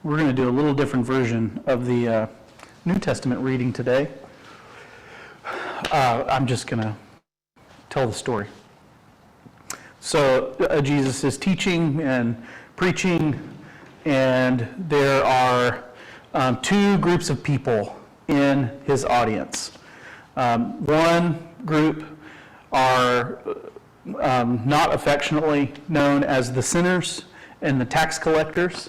We're going to do a little different version of the New Testament reading today. I'm just going to tell the story. So Jesus is teaching and preaching, and there are two groups of people in his audience. One group are not affectionately known as the sinners and the tax collectors,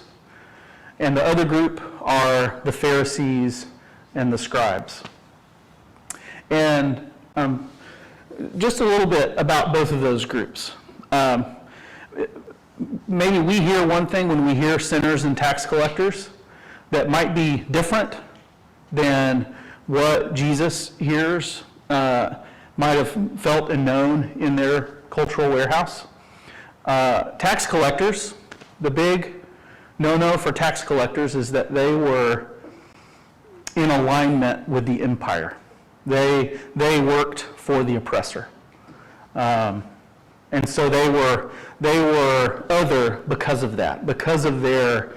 and the other group are the Pharisees and the Scribes. And just a little bit about both of those groups. Maybe we hear one thing when we hear sinners and tax collectors that might be different than what Jesus hears, might have felt and known in their cultural warehouse. Tax collectors, the big no-no for tax collectors is that they were in alignment with the empire. They worked for the oppressor. And so they were other because of that, because of their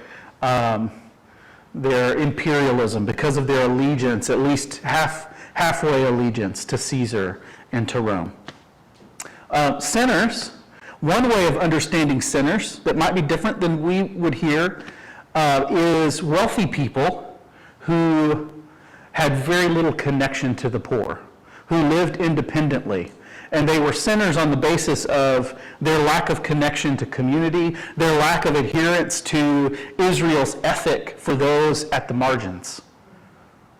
imperialism, because of their allegiance, at least halfway allegiance to Caesar and to Rome. Sinners, one way of understanding sinners that might be different than we would hear is wealthy people who had very little connection to the poor, who lived independently. And they were sinners on the basis of their lack of connection to community, their lack of adherence to Israel's ethic for those at the margins.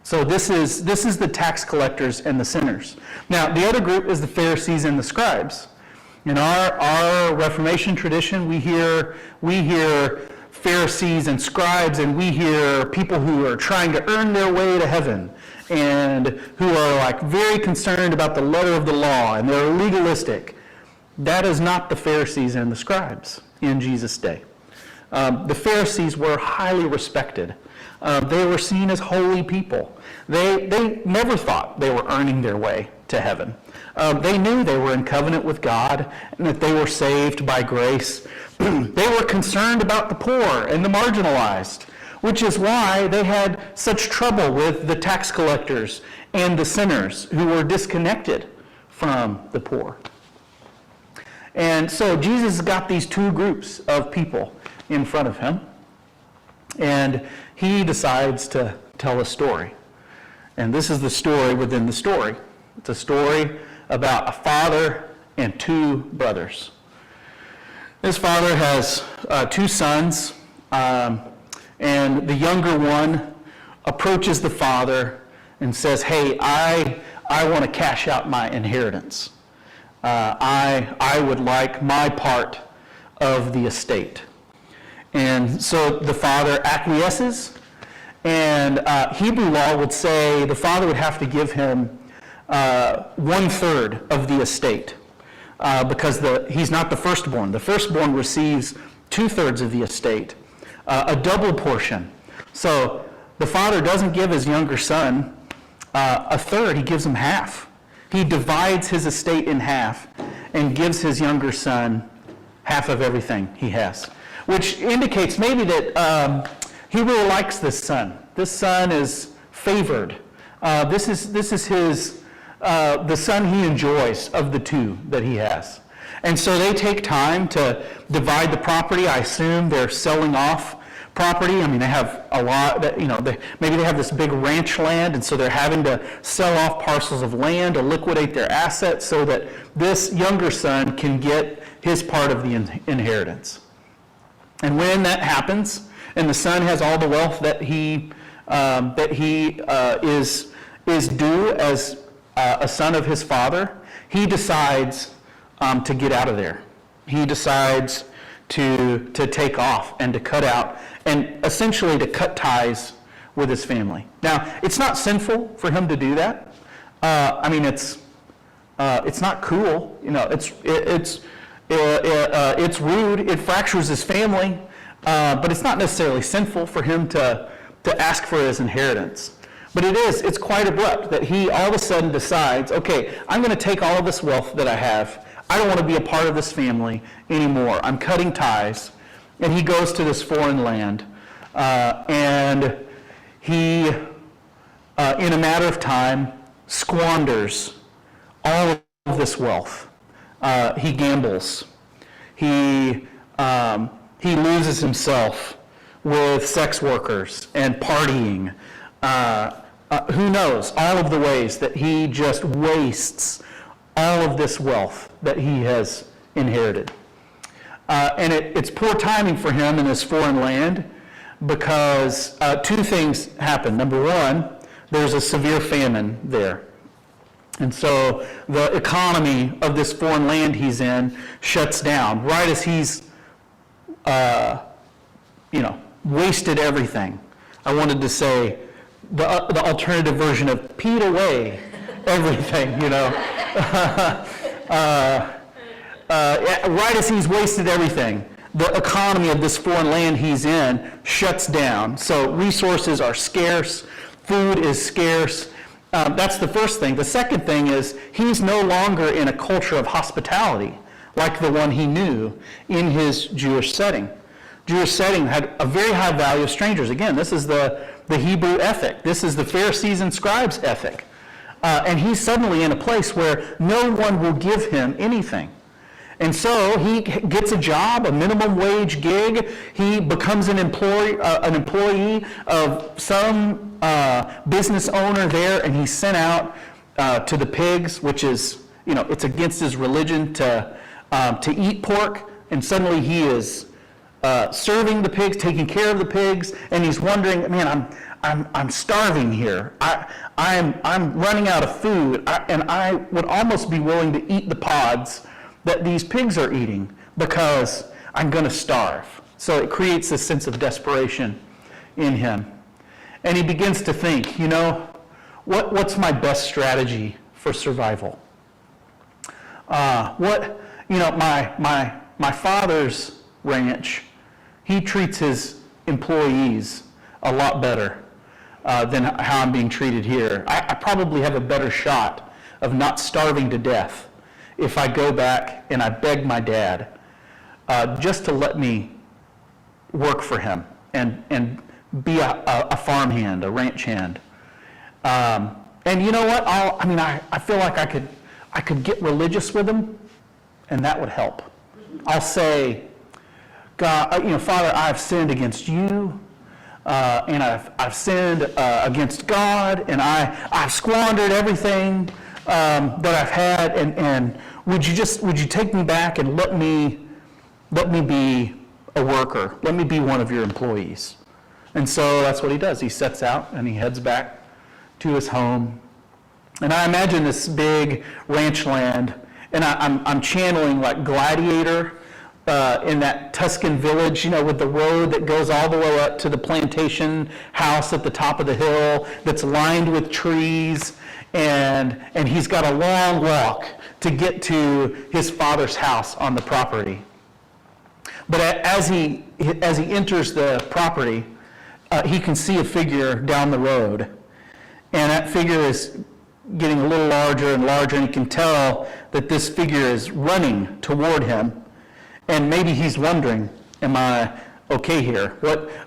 So this is the tax collectors and the sinners. Now, the other group is the Pharisees and the Scribes. In our Reformation tradition, we hear Pharisees and Scribes, and we hear people who are trying to earn their way to heaven, and who are like very concerned about the letter of the law, and they're legalistic. That is not the Pharisees and the Scribes in Jesus' day. The Pharisees were highly respected. They were seen as holy people. They never thought they were earning their way to heaven. They knew they were in covenant with God and that they were saved by grace. They were concerned about the poor and the marginalized, which is why they had such trouble with the tax collectors and the sinners who were disconnected from the poor. And so Jesus got these two groups of people in front of him, and he decides to tell a story. And this is the story within the story. It's a story about a father and two brothers. This father has two sons, and the younger one approaches the father and says, "Hey, I want to cash out my inheritance. I would like my part of the estate." And so the father acquiesces, and Hebrew law would say the father would have to give him 1/3 of the estate, because he's not the firstborn. The firstborn receives 2/3 of the estate, a double portion. So the father doesn't give his younger son a third, he gives him half. He divides his estate in half and gives his younger son half of everything he has, which indicates maybe that he really likes this son. This son is favored. This is his the son he enjoys of the two that he has. And so they take time to divide the property. I assume they're selling off property. I mean, they have a lot, maybe they have this big ranch land, and so they're having to sell off parcels of land to liquidate their assets so that this younger son can get his part of the inheritance. And when that happens, and the son has all the wealth that he is due as a son of his father, he decides to get out of there. He decides to take off and to cut out, and essentially to cut ties with his family. Now, it's not sinful for him to do that. It's not cool. It's rude. It fractures his family, but it's not necessarily sinful for him to ask for his inheritance. But it's quite abrupt that he all of a sudden decides, okay, I'm going to take all of this wealth that I have. I don't want to be a part of this family anymore. I'm cutting ties. And he goes to this foreign land And he, in a matter of time, squanders all of this wealth. He gambles. He loses himself with sex workers and partying. Who knows all of the ways that he just wastes all of this wealth that he has inherited. And it's poor timing for him in this foreign land because two things happen. Number one, there's a severe famine there. And so the economy of this foreign land he's in shuts down right as he's, wasted everything. I wanted to say the alternative version of peed away everything, right as he's wasted everything, the economy of this foreign land he's in shuts down. So resources are scarce, food is scarce. That's the first thing. The second thing is he's no longer in a culture of hospitality like the one he knew in his Jewish setting. Jewish setting had a very high value of strangers. Again, this is the Hebrew ethic. This is the Pharisees and Scribes ethic. And he's suddenly in a place where no one will give him anything. And so he gets a job, a minimum wage gig. He becomes an employee of some business owner there, and he's sent out to the pigs, which is, it's against his religion to eat pork. And suddenly he is serving the pigs, taking care of the pigs, and he's wondering, man, I'm starving here. I'm running out of food, and I would almost be willing to eat the pods that these pigs are eating because I'm going to starve. So it creates this sense of desperation in him. And he begins to think, what's my best strategy for survival? My father's ranch, he treats his employees a lot better than how I'm being treated here. I probably have a better shot of not starving to death if I go back and I beg my dad just to let me work for him and be a farmhand, a ranch hand. And you know what? I feel like I could get religious with him, and that would help. I'll say, God, Father, I've sinned against you, and I've sinned against God, and I've squandered everything that I've had, and would you take me back and let me be a worker, let me be one of your employees. And so that's what he does. He sets out and he heads back to his home. And I imagine this big ranch land, and I'm channeling like Gladiator in that Tuscan village, with the road that goes all the way up to the plantation house at the top of the hill that's lined with trees, and he's got a long walk to get to his father's house on the property. But as he enters the property, he can see a figure down the road, and that figure is getting a little larger and larger, and he can tell that this figure is running toward him. And maybe he's wondering, am I okay here?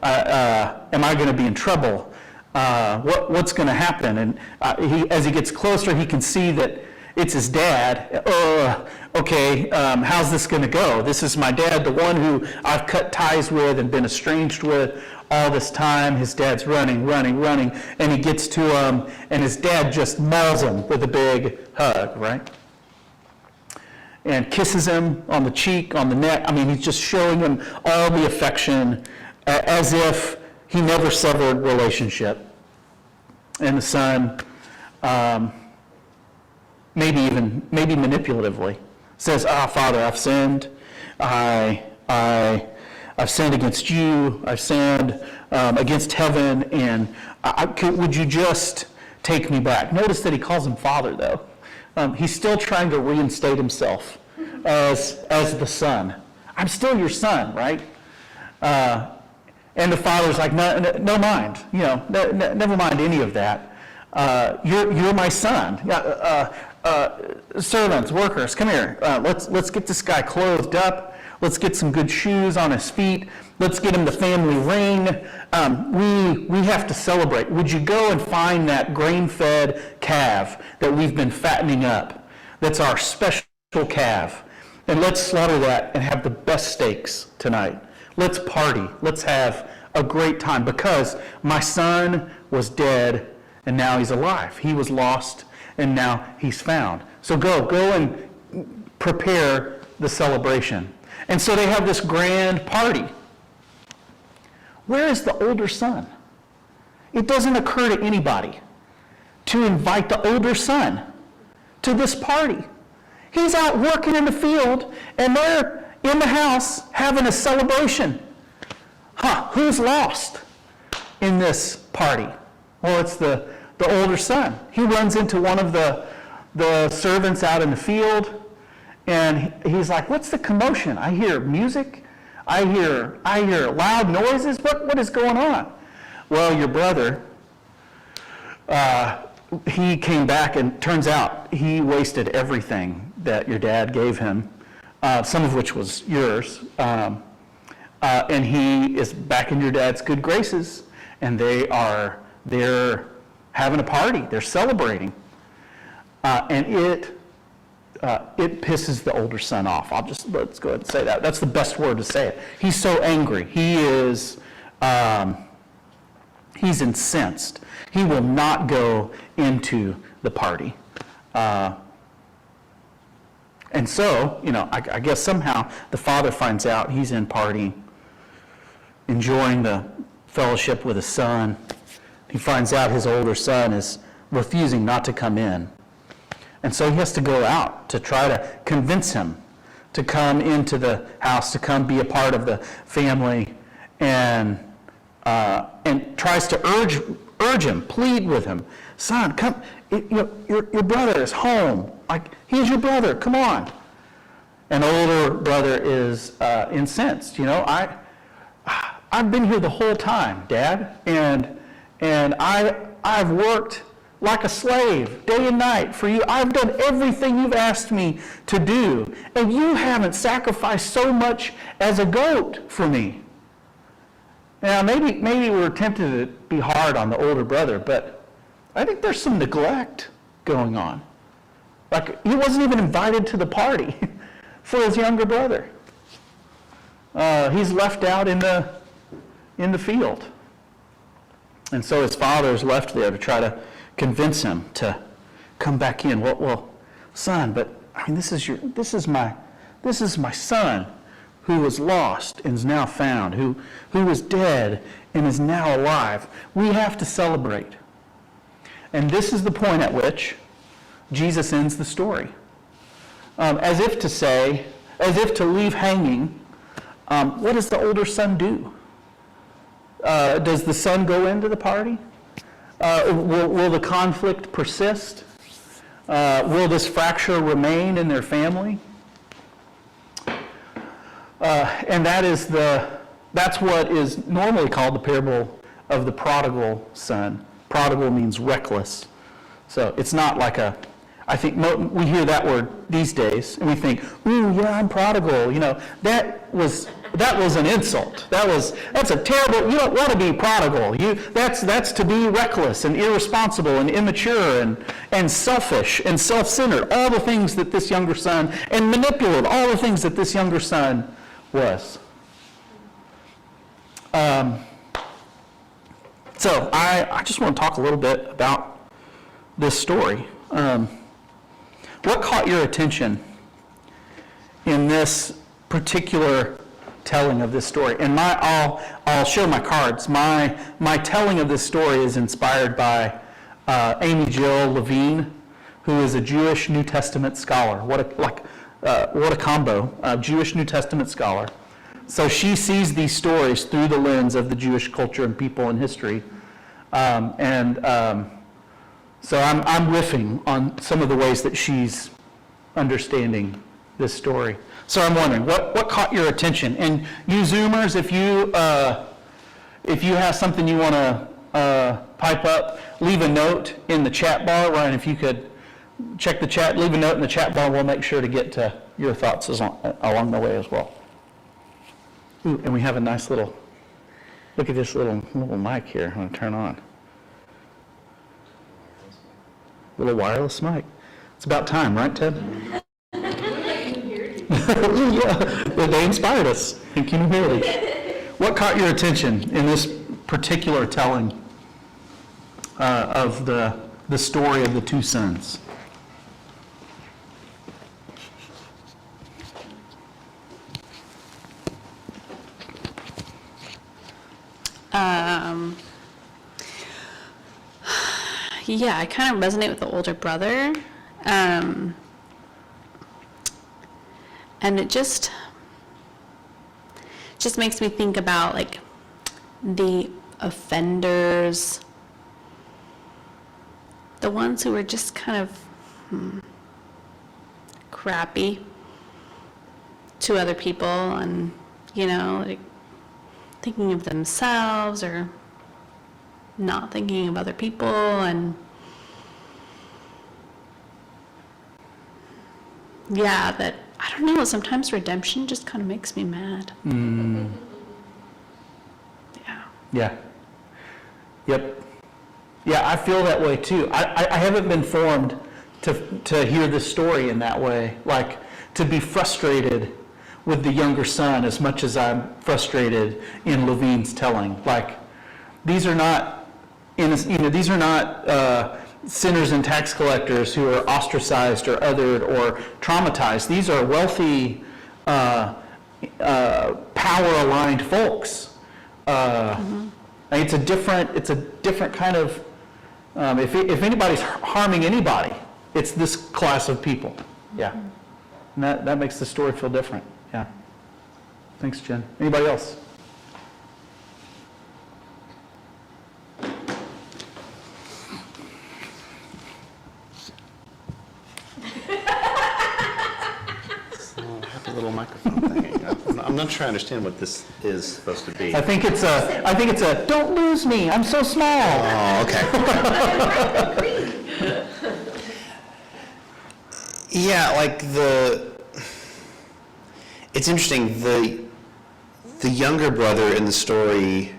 Am I going to be in trouble? What's going to happen? And as he gets closer, he can see that it's his dad. How's this going to go? This is my dad, the one who I've cut ties with and been estranged with all this time. His dad's running, and he gets to him, and his dad just mauls him with a big hug, right? And kisses him on the cheek, on the neck. He's just showing him all the affection as if he never severed relationship. And the son, maybe manipulatively, says, Father, I've sinned. I've sinned against you. I've sinned against heaven. And would you just take me back? Notice that he calls him Father, though. He's still trying to reinstate himself as the son. I'm still your son, right? And the father's like, no mind. Never mind any of that. You're my son. Servants, workers, come here. Let's get this guy clothed up. Let's get some good shoes on his feet. Let's get him the family ring. We have to celebrate. Would you go and find that grain-fed calf that we've been fattening up? That's our special calf. And let's slaughter that and have the best steaks tonight. Let's party. Let's have a great time because my son was dead and now he's alive. He was lost and now he's found. So go and prepare the celebration. And so they have this grand party. Where is the older son? It doesn't occur to anybody to invite the older son to this party. He's out working in the field, and they're in the house having a celebration. Who's lost in this party? Well, it's the older son. He runs into one of the servants out in the field, and he's like, what's the commotion? I hear music. I hear loud noises. What is going on? Well, your brother, he came back, and turns out he wasted everything that your dad gave him, some of which was yours. And he is back in your dad's good graces, and they're having a party. They're celebrating. And it pisses the older son off. Let's go ahead and say that. That's the best word to say it. He's so angry. He's incensed. He will not go into the party. And so, I guess somehow the father finds out he's in party, enjoying the fellowship with his son. He finds out his older son is refusing not to come in. And so he has to go out to try to convince him to come into the house, to come be a part of the family, and tries to urge him, plead with him. Son, come, your brother is home. Like, he's your brother, come on. And older brother is incensed. I've been here the whole time, Dad, and I've worked like a slave, day and night for you. I've done everything you've asked me to do, and you haven't sacrificed so much as a goat for me. Now, maybe we're tempted to be hard on the older brother, but I think there's some neglect going on. Like, he wasn't even invited to the party for his younger brother. He's left out in the field. And so his father is left there to try to convince him to come back in. Well, son, but this is my son who was lost and is now found, who was dead and is now alive. We have to celebrate. And this is the point at which Jesus ends the story. As if to leave hanging, what does the older son do? Does the son go into the party? Will the conflict persist? Will this fracture remain in their family? And that's what is normally called the parable of the prodigal son. Prodigal means reckless. So it's not like I think we hear that word these days, and we think, ooh, yeah, I'm prodigal. That was an insult. That's a terrible. You don't want to be prodigal. That's to be reckless and irresponsible and immature and selfish and self-centered. All the things that this younger son, and manipulative. All the things that this younger son was. So I just want to talk a little bit about this story. What caught your attention in this particular telling of this story? And I'll show my cards. My telling of this story is inspired by Amy Jill Levine, who is a Jewish New Testament scholar. What a combo, a Jewish New Testament scholar. So she sees these stories through the lens of the Jewish culture and people and history. So I'm riffing on some of the ways that she's understanding this story. So I'm wondering, what caught your attention? And you Zoomers, if you have something you want to pipe up, leave a note in the chat bar. Ryan, if you could check the chat, leave a note in the chat bar. We'll make sure to get to your thoughts along the way as well. Ooh, and we have a nice little, look at this little mic here I'm going to turn on. Little wireless mic. It's about time, right, Ted? Yeah, they inspired us in Kingdom Heritage. What caught your attention in this particular telling of the story of the two sons? Yeah, I kind of resonate with the older brother. And it just makes me think about like the offenders, the ones who were just kind of crappy to other people, and like thinking of themselves or not thinking of other people, and yeah, that I don't know, sometimes redemption just kind of makes me mad. Yeah. Yep. Yeah, I feel that way too. I haven't been formed to hear this story in that way, like to be frustrated with the younger son as much as I'm frustrated in Levine's telling. Like, these are not sinners and tax collectors who are ostracized or othered or traumatized. These are wealthy, power-aligned folks. It's a different kind of. If anybody's harming anybody, it's this class of people. Yeah, and that makes the story feel different. Yeah. Thanks, Jen. Anybody else? Little microphone thing. I'm not sure I understand what this is supposed to be. I think it's a don't lose me, I'm so small. Oh, okay. Yeah, like it's interesting, the younger brother in the story,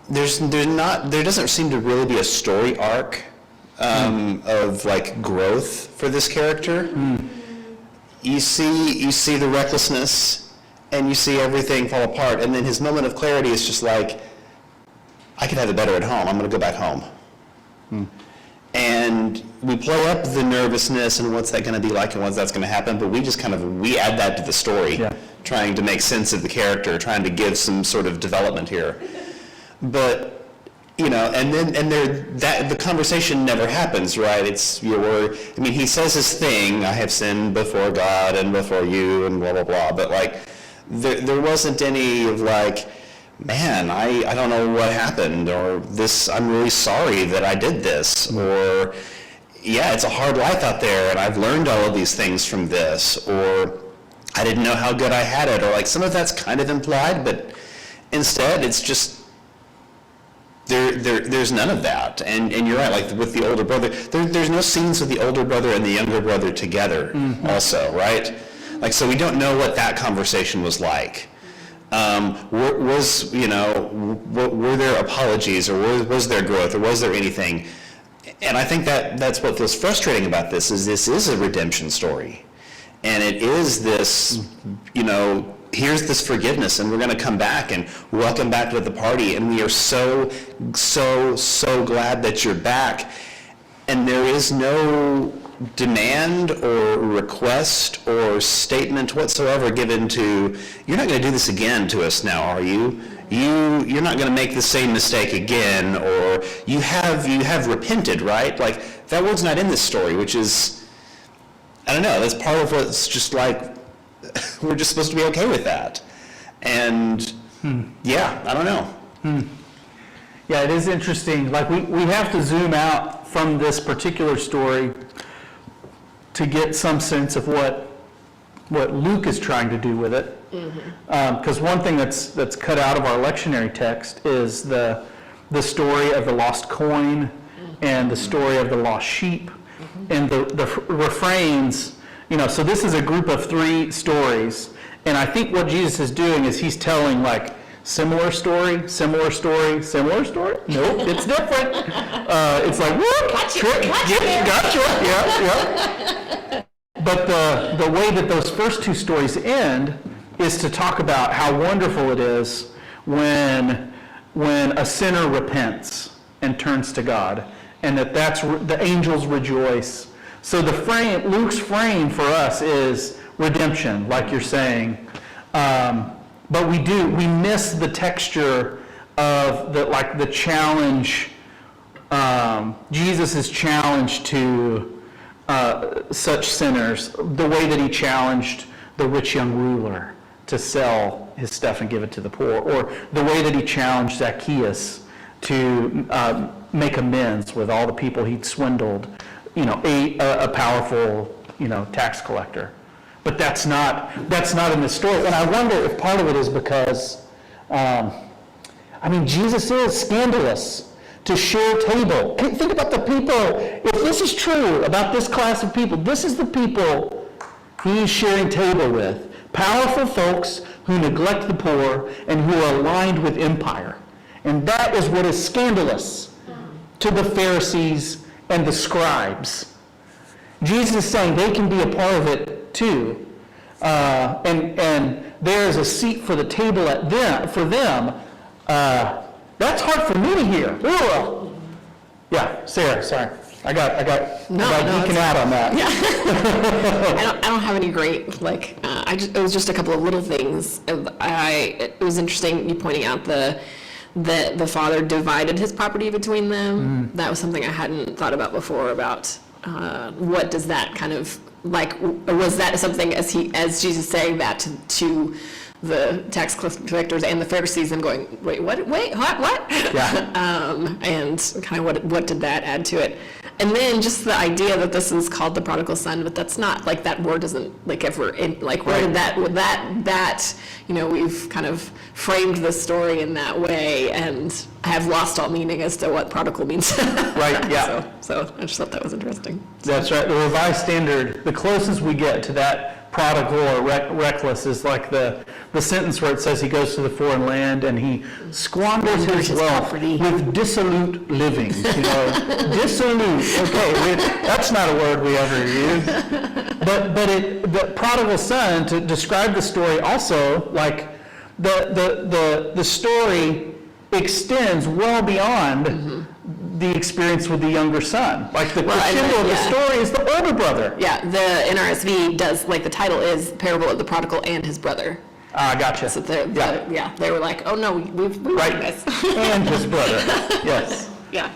there doesn't seem to really be a story arc of like growth for this character. You see the recklessness, and you see everything fall apart, and then his moment of clarity is just like, I could have it better at home. I'm going to go back home. And we play up the nervousness and what's that going to be like and what's that's going to happen, but we add that to the story, trying to make sense of the character, trying to give some sort of development here. But the conversation never happens, right? He says his thing, I have sinned before God and before you and blah, blah, blah. But like, there wasn't any of like, man, I don't know what happened, or this, I'm really sorry that I did this, or yeah, it's a hard life out there and I've learned all of these things from this, or I didn't know how good I had it, or like some of that's kind of implied, but instead it's just, there's none of that. And you're right, like with the older brother, there's no scenes with the older brother and the younger brother together also, right? Like, so we don't know what that conversation was like. Were there apologies, or was there growth, or was there anything? And I think that's what feels frustrating about this is a redemption story. And it is this, here's this forgiveness, and we're going to come back and welcome back to the party, and we are so glad that you're back. And there is no demand or request or statement whatsoever given to, you're not going to do this again to us now, are you? You're not going to make the same mistake again, or you have repented, right? Like, that word's not in this story, which is, I don't know, that's part of what's just like, we're just supposed to be okay with that. And yeah, I don't know. Yeah, it is interesting. Like, we have to zoom out from this particular story to get some sense of what Luke is trying to do with it. Because one thing that's cut out of our lectionary text is the story of the lost coin and the story of the lost sheep, and the refrains. So this is a group of 3 stories, And I think what Jesus is doing is he's telling like similar story, similar story, similar story. Nope, it's different. It's like, whoop, trick, gotcha, yeah. But the way that those first two stories end is to talk about how wonderful it is when a sinner repents and turns to God, and that's the angels rejoice. So Luke's frame for us is redemption, like you're saying, but we miss the texture of the challenge. Jesus' challenge to such sinners, the way that he challenged the rich young ruler to sell his stuff and give it to the poor, or the way that he challenged Zacchaeus to make amends with all the people he'd swindled, a powerful, tax collector. But that's not in the story. And I wonder if part of it is because, Jesus is scandalous to share table. Think about the people. If this is true about this class of people, this is the people he's sharing table with. Powerful folks who neglect the poor and who are aligned with empire. And that is what is scandalous to the Pharisees and the Scribes. Jesus is saying they can be a part of it too. And there is a seat for the table for them. That's hard for me to hear. Ooh. Yeah, Sarah, sorry. I got geeking out on that. Yeah. I don't have any great, it was just a couple of little things. It was interesting you pointing out the father divided his property between them. That was something I hadn't thought about before, about what does that kind of, was that something as Jesus saying that to the tax collectors and the Pharisees and going, wait, what? Yeah. And kind of what did that add to it? And then just the idea that this is called the prodigal son, but that's not, that word isn't ever in, where did that we've kind of framed the story in that way and have lost all meaning as to what prodigal means. Right, yeah. So I just thought that was interesting. That's right. The Revised Standard, the closest we get to that prodigal or reckless is like the sentence where it says he goes to the foreign land and he squanders his wealth property with dissolute living. Dissolute. Okay, that's not a word we ever use. But the prodigal son, to describe the story also, the story extends well beyond the experience with the younger son. The crescendo of the story is the older brother. Yeah, the NRSV does, the title is Parable of the Prodigal and His Brother. Gotcha. So they were like, oh no, we Right. like this. And his brother, yes. Yeah,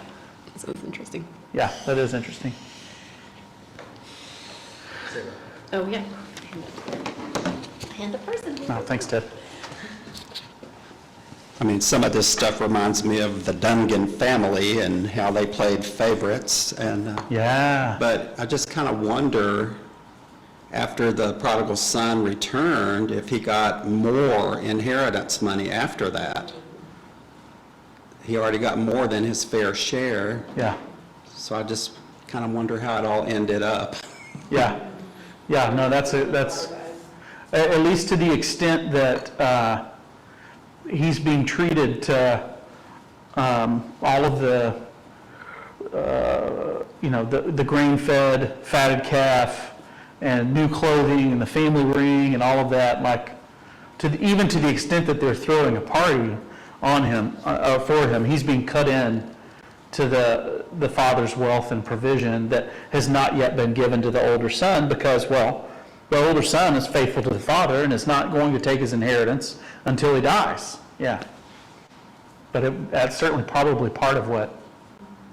so it's interesting. Yeah, that is interesting. Oh, yeah. Hand a person. Oh, thanks, Ted. Some of this stuff reminds me of the Dungan family and how they played favorites. And Yeah. but I just kind of wonder, after the prodigal son returned, if he got more inheritance money after that. He already got more than his fair share. Yeah. So I just kind of wonder how it all ended up. Yeah. Yeah, no, that's at least to the extent that he's being treated to all of the the grain-fed fatted calf and new clothing and the family ring and all of that, even to the extent that they're throwing a party on him for him, he's being cut in to the father's wealth and provision that has not yet been given to the older son because, the older son is faithful to the father and is not going to take his inheritance until he dies. Yeah. But that's certainly probably part of what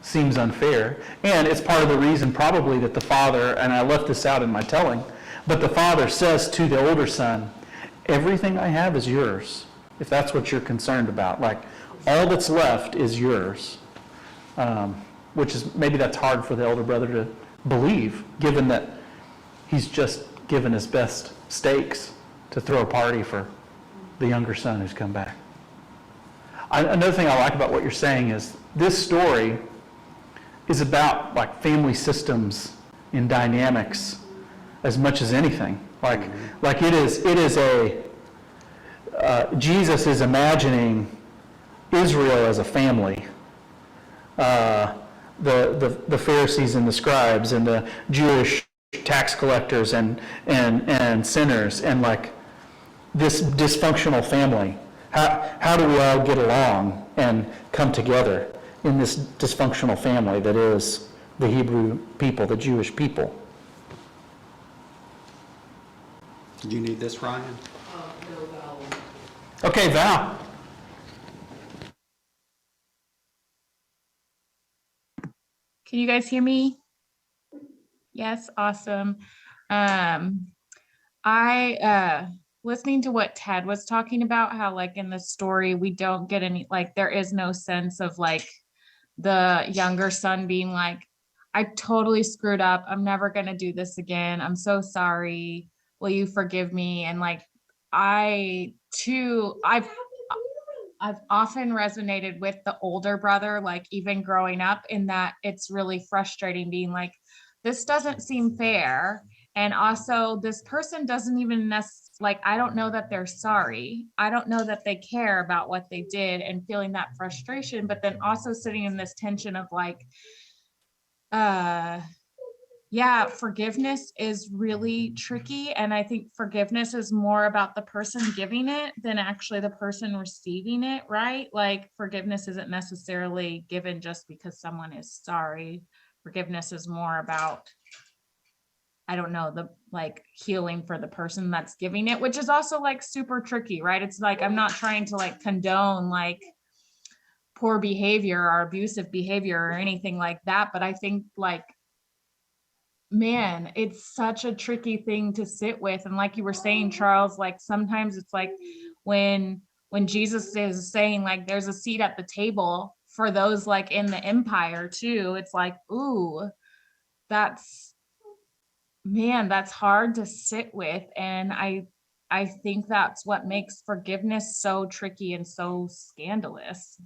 seems unfair. And it's part of the reason probably that the father, and I left this out in my telling, but the father says to the older son, everything I have is yours, if that's what you're concerned about. All that's left is yours. Which is, maybe that's hard for the older brother to believe, given that he's just given his best stakes to throw a party for the younger son who's come back. Another thing I like about what you're saying is this story is about family systems and dynamics as much as anything. Like it is Jesus is imagining Israel as a family. The Pharisees and the Scribes and the Jewish tax collectors and sinners, and like this dysfunctional family. How do we all get along and come together in this dysfunctional family that is the Hebrew people, the Jewish people? Do you need this, Ryan? Okay, Val. Can you guys hear me? Yes, awesome. Listening to what Ted was talking about, how like in the story, we don't get any, like there is no sense of like the younger son being like, I totally screwed up. I'm never going to do this again. I'm so sorry. Will you forgive me? And like, I've often resonated with the older brother, like even growing up, in that it's really frustrating being like, this doesn't seem fair. And also this person doesn't even like, I don't know that they're sorry. I don't know that they care about what they did, and feeling that frustration, but then also sitting in this tension of like, yeah, forgiveness is really tricky. And I think forgiveness is more about the person giving it than actually the person receiving it, right? Like forgiveness isn't necessarily given just because someone is sorry. Forgiveness is more about, I don't know, the like healing for the person that's giving it, which is also like super tricky, right? It's like, I'm not trying to like condone like poor behavior or abusive behavior or anything like that. But I think like, man, it's such a tricky thing to sit with. And like you were saying, Charles, like sometimes it's like when Jesus is saying like there's a seat at the table for those like in the empire too, it's like, ooh, that's hard to sit with. And I think that's what makes forgiveness so tricky and so scandalous.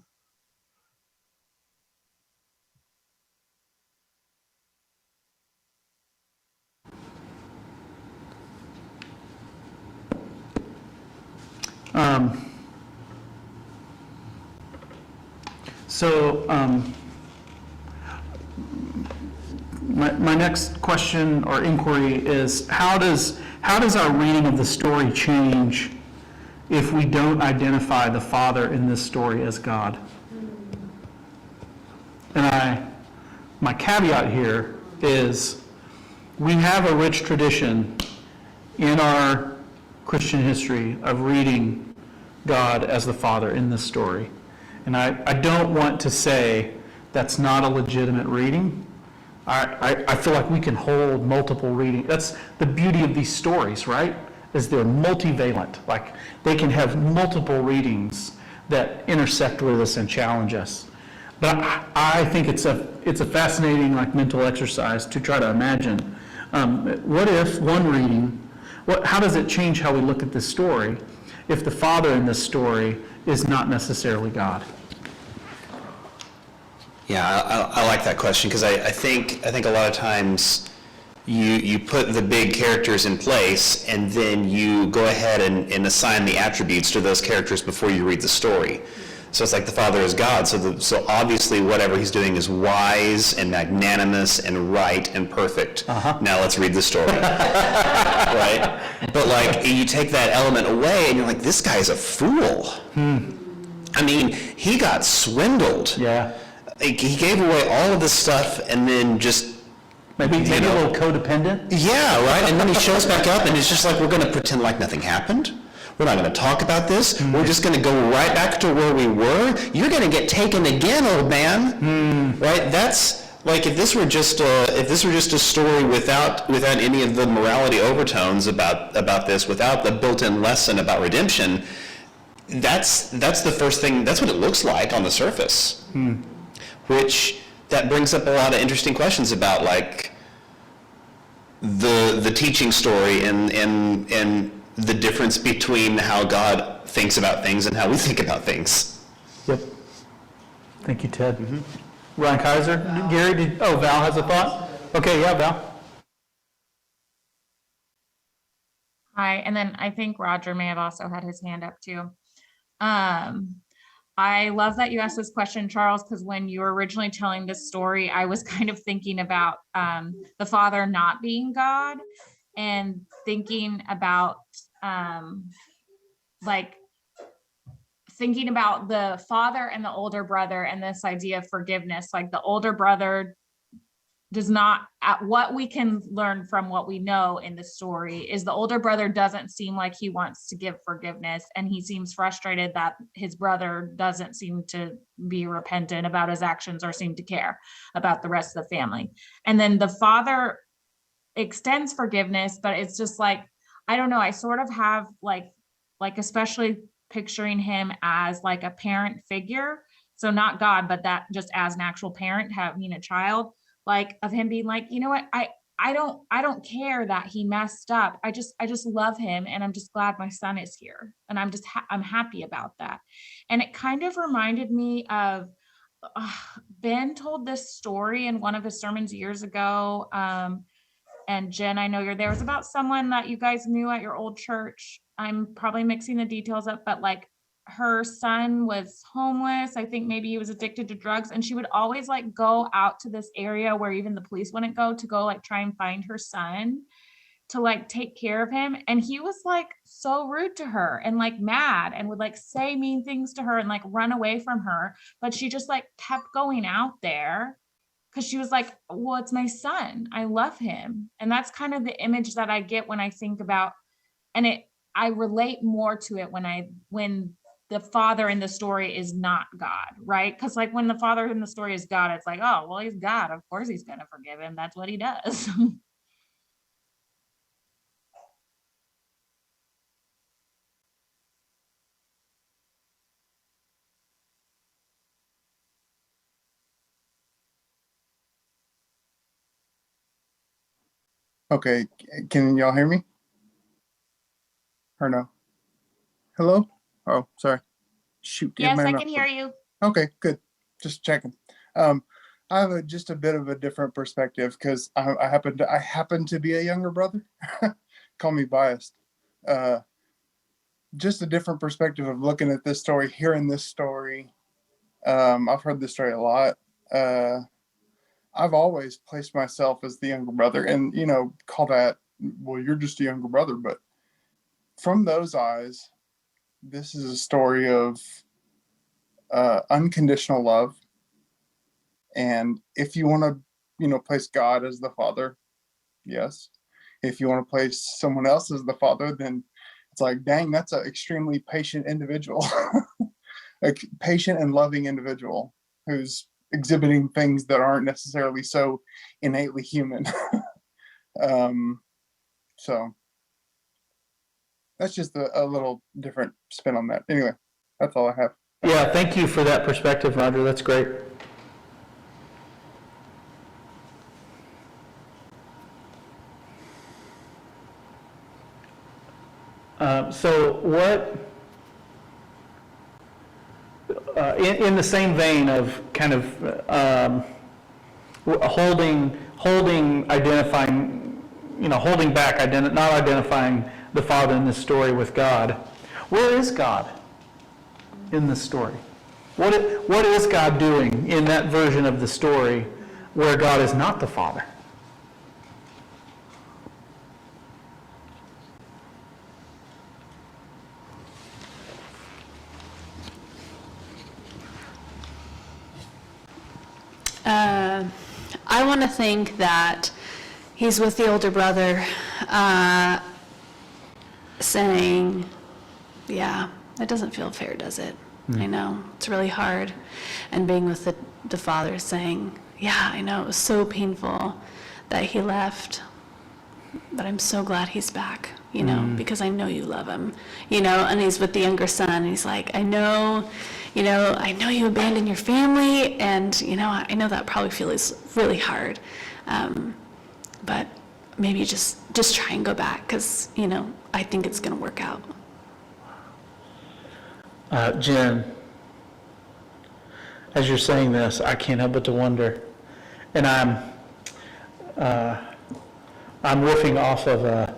My next question or inquiry is, how does our reading of the story change if we don't identify the Father in this story as God? And my caveat here is, we have a rich tradition in our Christian history of reading God as the Father in this story. And I don't want to say that's not a legitimate reading. I feel like we can hold multiple readings. That's the beauty of these stories, right? Is they're multivalent. Like they can have multiple readings that intersect with us and challenge us. But I think it's a fascinating like mental exercise to try to imagine what if one reading, how does it change how we look at this story if the Father in this story is not necessarily God? Yeah, I like that question, because I think a lot of times you put the big characters in place and then you go ahead and assign the attributes to those characters before you read the story. So it's like the Father is God, so obviously whatever he's doing is wise and magnanimous and right and perfect. Now let's read the story. Right? But like you take that element away and you're like, this guy's a fool. I mean, he got swindled. Yeah. Like, he gave away all of this stuff and then just Maybe a little codependent? Yeah, right? And then he shows back up and it's just like, we're going to pretend like nothing happened. We're not going to talk about this. We're just going to go right back to where we were. You're going to get taken again, old man. Right? That's like, if this were just a story without any of the morality overtones about this, without the built-in lesson about redemption, that's the first thing. That's what it looks like on the surface. Which that brings up a lot of interesting questions about like the teaching story and the difference between how God thinks about things and how we think about things. Yep. Thank you, Ted. Ryan Kiser? Gary, Val has a thought? Okay, yeah, Val. Hi, and then I think Roger may have also had his hand up too. I love that you asked this question, Charles, because when you were originally telling this story, I was kind of thinking about the Father not being God and thinking about like thinking about the father and the older brother and this idea of forgiveness. Like the older brother does not, what we can learn from what we know in the story is the older brother doesn't seem like he wants to give forgiveness, and he seems frustrated that his brother doesn't seem to be repentant about his actions or seem to care about the rest of the family. And then the father extends forgiveness, but it's just like, I don't know, I sort of have like especially picturing him as like a parent figure, so not God, but that just as an actual parent having a child, like of him being like, you know what, I don't care that he messed up. I just love him, and I'm just glad my son is here, and I'm happy about that. And it kind of reminded me of Ben told this story in one of his sermons years ago. And Jen, I know you're there. It was about someone that you guys knew at your old church. I'm probably mixing the details up, but like her son was homeless. I think maybe he was addicted to drugs, and she would always like go out to this area where even the police wouldn't go to go like try and find her son to like take care of him. And he was like so rude to her and like mad and would like say mean things to her and like run away from her. But she just like kept going out there because she was like, well, it's my son. I love him. And that's kind of the image that I get when I think about, and I relate more to it when the father in the story is not God, right? Because like when the father in the story is God, it's like, oh, well, he's God. Of course he's going to forgive him. That's what he does. Okay, can y'all hear me? Or no? Hello? Oh, sorry. Shoot. Yes, I can hear you. Okay, good. Just checking. I have just a bit of a different perspective because I happen to be a younger brother. Call me biased. Just a different perspective of looking at this story, hearing this story. I've heard this story a lot. I've always placed myself as the younger brother, and call that, well, you're just a younger brother. But from those eyes, this is a story of unconditional love. And if you want to, place God as the father, yes. If you want to place someone else as the father, then it's like, dang, that's an extremely patient individual, a patient and loving individual who's exhibiting things that aren't necessarily so innately human. So that's just a little different spin on that. Anyway, that's all I have. Yeah, thank you for that perspective, Roger. That's great. So what, in the same vein of kind of identifying, holding back, not identifying the Father in this story with God, where is God in this story? What is God doing in that version of the story where God is not the Father? I want to think that he's with the older brother, saying, yeah, that doesn't feel fair, does it? I know, it's really hard. And being with the father saying, yeah, I know, it was so painful that he left, but I'm so glad he's back, because I know you love him, and he's with the younger son, and he's like, I know you abandoned your family, and, I know that probably feels really hard, but maybe just try and go back, because, I think it's going to work out. Jen, as you're saying this, I can't help but to wonder, and I'm riffing off of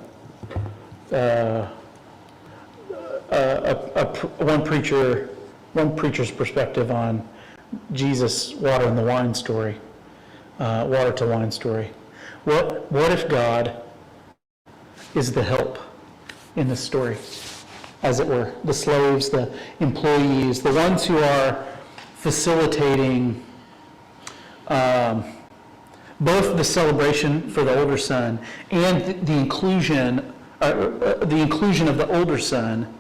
one preacher's perspective on Jesus' water to wine story. What if God is the help in this story, as it were? The slaves, the employees, the ones who are facilitating both the celebration for the older son and the inclusion of the older son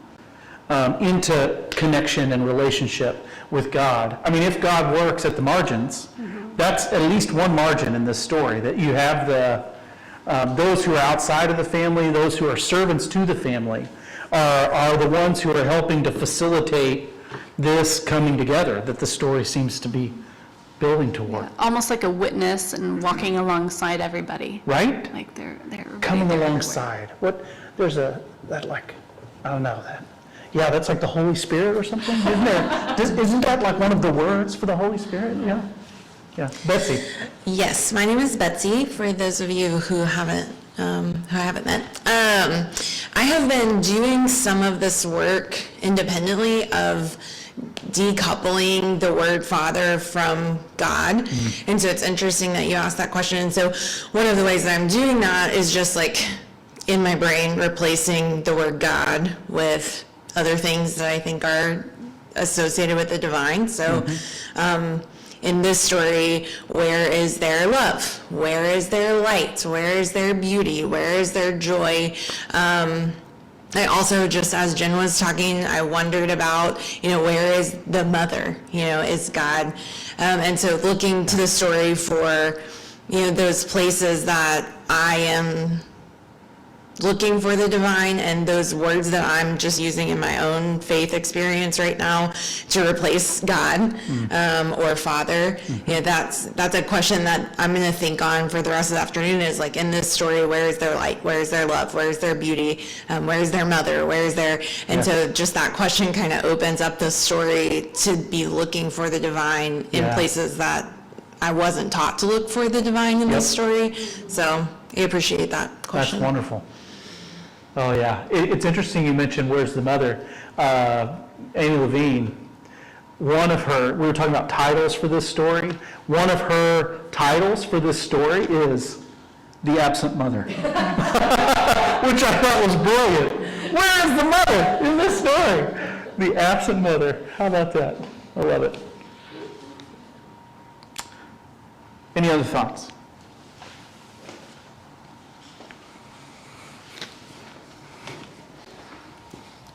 into connection and relationship with God. I mean, if God works at the margins, that's at least one margin in this story, that you have those who are outside of the family, those who are servants to the family, are the ones who are helping to facilitate this coming together that the story seems to be building toward. Almost like a witness and walking alongside everybody. Right? Like they're Coming right there alongside. That's like the Holy Spirit or something, isn't there? Isn't that like one of the words for the Holy Spirit? Yeah. Betsy. Yes, my name is Betsy, for those of you who haven't met. I have been doing some of this work independently of decoupling the word Father from God. And so it's interesting that you asked that question. And so one of the ways that I'm doing that is just like in my brain replacing the word God with other things that I think are associated with the divine. So in this story, where is their love? Where is their light? Where is their beauty? Where is their joy? I also, just as Jen was talking, I wondered about, where is the mother? Is God? And so looking to the story for, those places that I am looking for the divine, and those words that I'm just using in my own faith experience right now to replace God or Father. That's a question that I'm going to think on for the rest of the afternoon, is like, in this story, where is their light? Where is their love? Where is their beauty? Where is their mother? Where is their... And so just that question kind of opens up the story to be looking for the divine in places that I wasn't taught to look for the divine in this story. So I appreciate that question. That's wonderful. Oh, yeah. It's interesting you mentioned where's the mother. Amy Levine, we were talking about titles for this story. One of her titles for this story is The Absent Mother, which I thought was brilliant. Where is the mother in this story? The Absent Mother. How about that? I love it. Any other thoughts?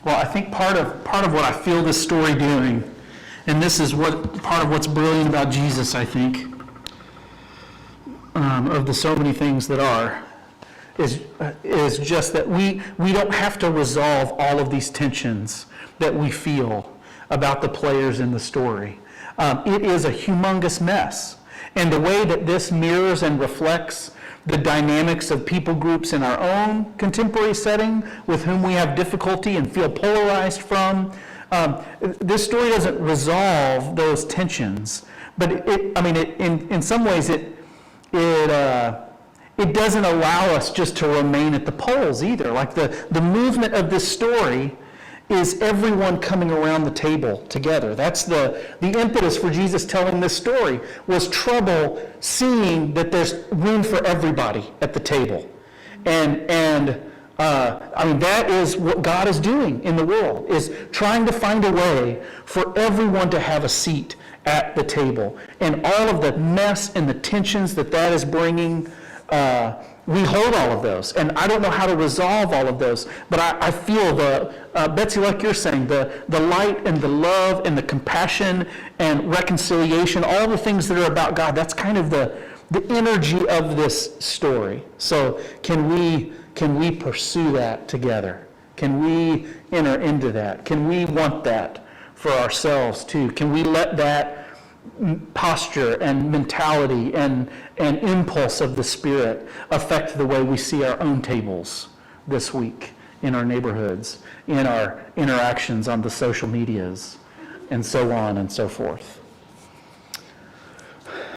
Well, I think part of what I feel this story doing, and this is part of what's brilliant about Jesus, I think, of the so many things that are, is just that we don't have to resolve all of these tensions that we feel about the players in the story. It is a humongous mess. And the way that this mirrors and reflects the dynamics of people groups in our own contemporary setting with whom we have difficulty and feel polarized from, this story doesn't resolve those tensions. But in some ways, it doesn't allow us just to remain at the poles either. Like the movement of this story is everyone coming around the table together. That's the impetus for Jesus telling this story, was trouble seeing that there's room for everybody at the table. And that is what God is doing in the world, is trying to find a way for everyone to have a seat at the table. And all of the mess and the tensions that is bringing, we hold all of those, and I don't know how to resolve all of those, but I feel Betsy, like you're saying, the light and the love and the compassion and reconciliation, all the things that are about God, that's kind of the energy of this story. So can we pursue that together? Can we enter into that? Can we want that for ourselves too? Can we let that posture and mentality and impulse of the Spirit affect the way we see our own tables this week, in our neighborhoods, in our interactions on the social medias, and so on and so forth?